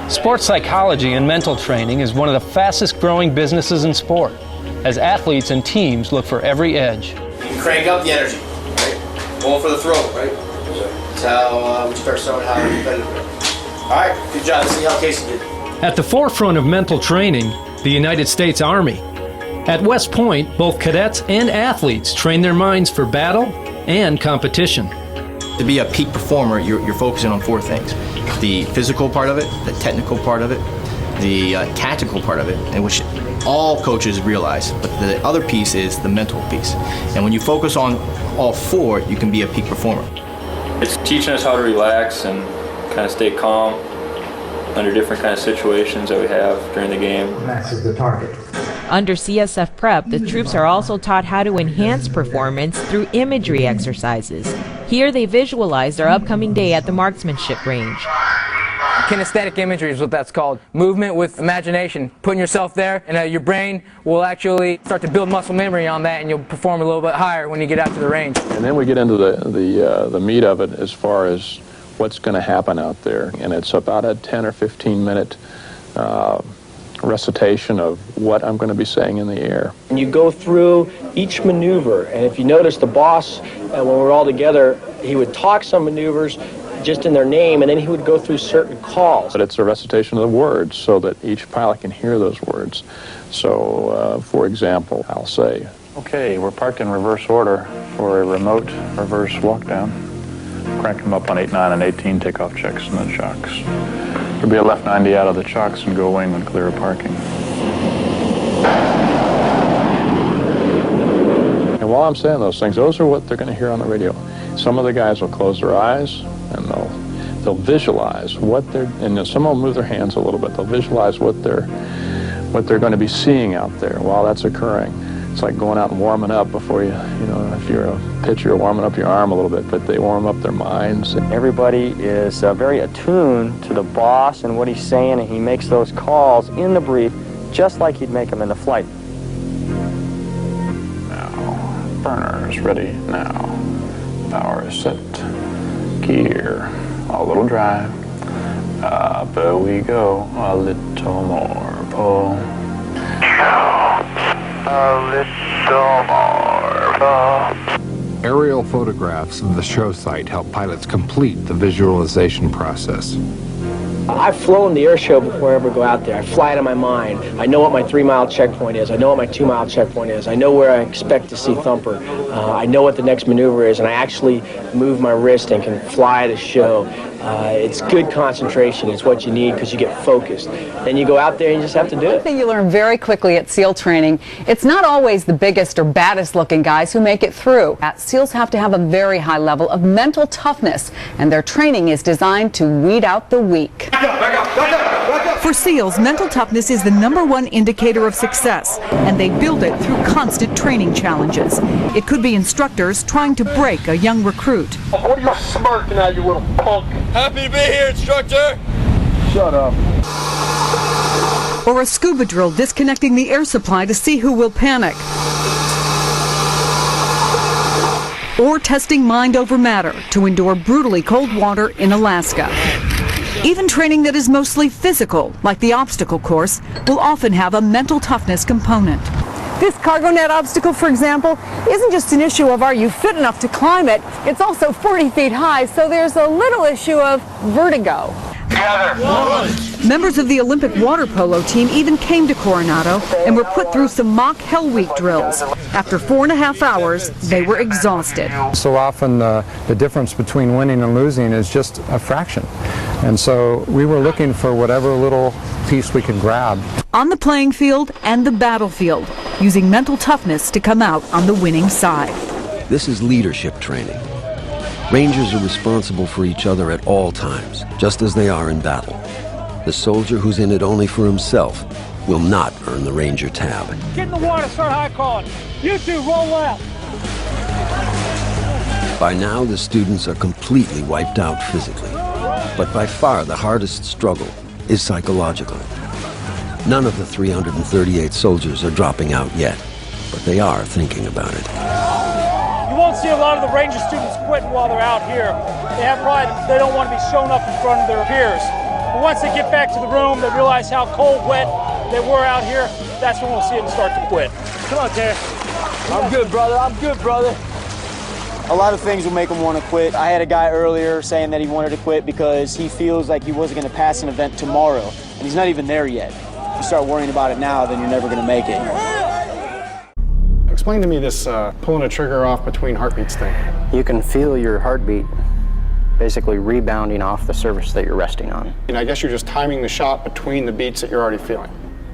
Sports psychology and mental training is one of the fastest growing businesses in sport, as athletes and teams look for every edge. You crank up the energy, right? Going for the throat, right? That's how we start showing how competitive we are. All right, good job. Let's see how Casey did. At the forefront of mental training, the United States Army. At West Point, both cadets and athletes train their minds for battle and competition. To be a peak performer, you're focusing on four things. The physical part of it, the technical part of it, the tactical part of it, and which all coaches realize. But the other piece is the mental piece. And when you focus on all four, you can be a peak performer. It's teaching us how to relax and kind of stay calm under different kind of situations that we have during the game. Maxes the target. Under CSF Prep, the troops are also taught how to enhance performance through imagery exercises. Here they visualize their upcoming day at the marksmanship range. Kinesthetic imagery is what that's called. Movement with imagination. Putting yourself there, and your brain will actually start to build muscle memory on that, and you'll perform a little bit higher when you get out to the range. And then we get into the meat of it as far as what's going to happen out there. And it's about a 10 or 15 minute recitation of what I'm going to be saying in the air. And you go through each maneuver, and if you notice the boss, when we're all together, he would talk some maneuvers just in their name, and then he would go through certain calls. But it's a recitation of the words so that each pilot can hear those words. So, for example, I'll say, okay, we're parked in reverse order for a remote reverse walkdown. Crank them up on 8, 9, and 18 takeoff checks and then chocks. There'll be a left 90 out of the chocks and go wing when clear of parking. And while I'm saying those things, those are what they're going to hear on the radio. Some of the guys will close their eyes and they'll visualize what they're, and some of them move their hands a little bit. They'll visualize what they're going to be seeing out there while that's occurring. It's like going out and warming up before you know, if you're a pitcher, warming up your arm a little bit, but they warm up their minds. Everybody is very attuned to the boss and what he's saying, and he makes those calls in the brief just like he'd make them in the flight. Now, burner is ready now. Power is set. Gear, a little drive. Up we go, a little more pull. A little more pull. Aerial photographs of the show site help pilots complete the visualization process. I've flown the air show before I ever go out there. I fly it in my mind. I know what my 3-mile checkpoint is. I know what my 2-mile checkpoint is. I know where I expect to see Thumper. I know what the next maneuver is, and I actually move my wrist and can fly the show. It's good concentration. It's what you need because you get focused. Then you go out there and you just have to do it. One thing you learn very quickly at SEAL training, it's not always the biggest or baddest looking guys who make it through. SEALs have to have a very high level of mental toughness, and their training is designed to weed out the weak. For SEALs, mental toughness is the #1 indicator of success, and they build it through constant training challenges. It could be instructors trying to break a young recruit. What are you smirking at, you little punk? Happy to be here, instructor. Shut up. Or a scuba drill disconnecting the air supply to see who will panic. Or testing mind over matter to endure brutally cold water in Alaska. Even training that is mostly physical, like the obstacle course, will often have a mental toughness component. This cargo net obstacle, for example, isn't just an issue of are you fit enough to climb it, it's also 40 feet high, so there's a little issue of vertigo. Members of the Olympic water polo team even came to Coronado and were put through some mock Hell Week drills. After 4.5 hours, they were exhausted. So often the difference between winning and losing is just a fraction. And so we were looking for whatever little piece we could grab. On the playing field and the battlefield, using mental toughness to come out on the winning side. This is leadership training. Rangers are responsible for each other at all times, just as they are in battle. The soldier who's in it only for himself will not earn the Ranger tab. Get in the water, start high calling. You two, roll left. By now, the students are completely wiped out physically. But by far the hardest struggle is psychological. None of the 338 soldiers are dropping out yet, but they are thinking about it. You won't see a lot of the Ranger students quitting while they're out here. They don't want to be shown up in front of their peers. But once they get back to the room, they realize how cold, wet they were out here. That's when we'll see them start to quit. Come on, Terry. I'm good, brother. I'm good, brother. A lot of things will make him want to quit. I had a guy earlier saying that he wanted to quit because he feels like he wasn't going to pass an event tomorrow, and he's not even there yet. If you start worrying about it now, then you're never going to make it. Explain to me this pulling a trigger off between heartbeats thing. You can feel your heartbeat basically rebounding off the surface that you're resting on. And I guess you're just timing the shot between the beats that you're already feeling.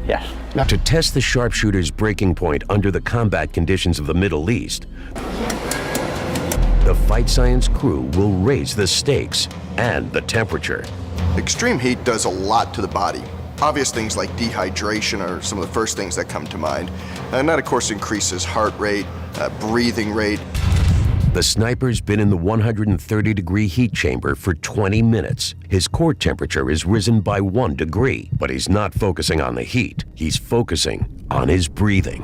Yes. To test the sharpshooter's breaking point under the combat conditions of the Middle East, the Fight Science crew will raise the stakes and the temperature. Extreme heat does a lot to the body. Obvious things like dehydration are some of the first things that come to mind. And that, of course, increases heart rate, breathing rate. The sniper's been in the 130-degree heat chamber for 20 minutes. His core temperature is risen by 1 degree, but he's not focusing on the heat. He's focusing on his breathing.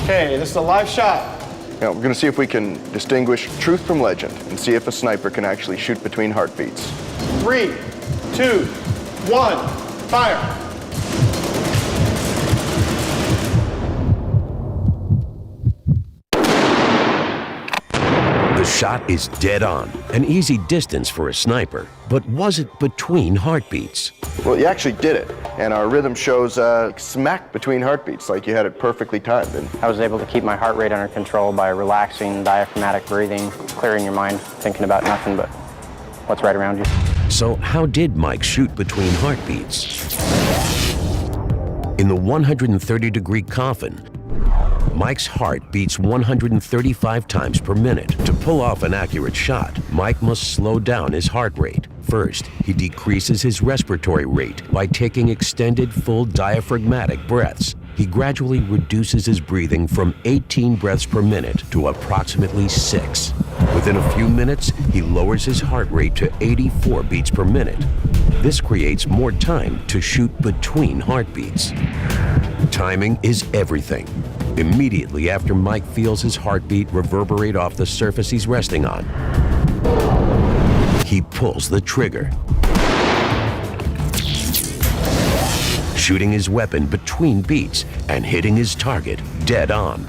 Okay, this is a live shot. Now, we're going to see if we can distinguish truth from legend and see if a sniper can actually shoot between heartbeats. 3, 2, 1, fire. The shot is dead on, an easy distance for a sniper. But was it between heartbeats? Well, you actually did it, and our rhythm shows smack between heartbeats, like you had it perfectly timed. And I was able to keep my heart rate under control by relaxing, diaphragmatic breathing, clearing your mind, thinking about nothing but what's right around you. So how did Mike shoot between heartbeats? In the 130-degree coffin, Mike's heart beats 135 times per minute. To pull off an accurate shot, Mike must slow down his heart rate. First, he decreases his respiratory rate by taking extended, full diaphragmatic breaths. He gradually reduces his breathing from 18 breaths per minute to approximately 6. Within a few minutes, he lowers his heart rate to 84 beats per minute. This creates more time to shoot between heartbeats. Timing is everything. Immediately after Mike feels his heartbeat reverberate off the surface he's resting on, he pulls the trigger, shooting his weapon between beats and hitting his target dead on.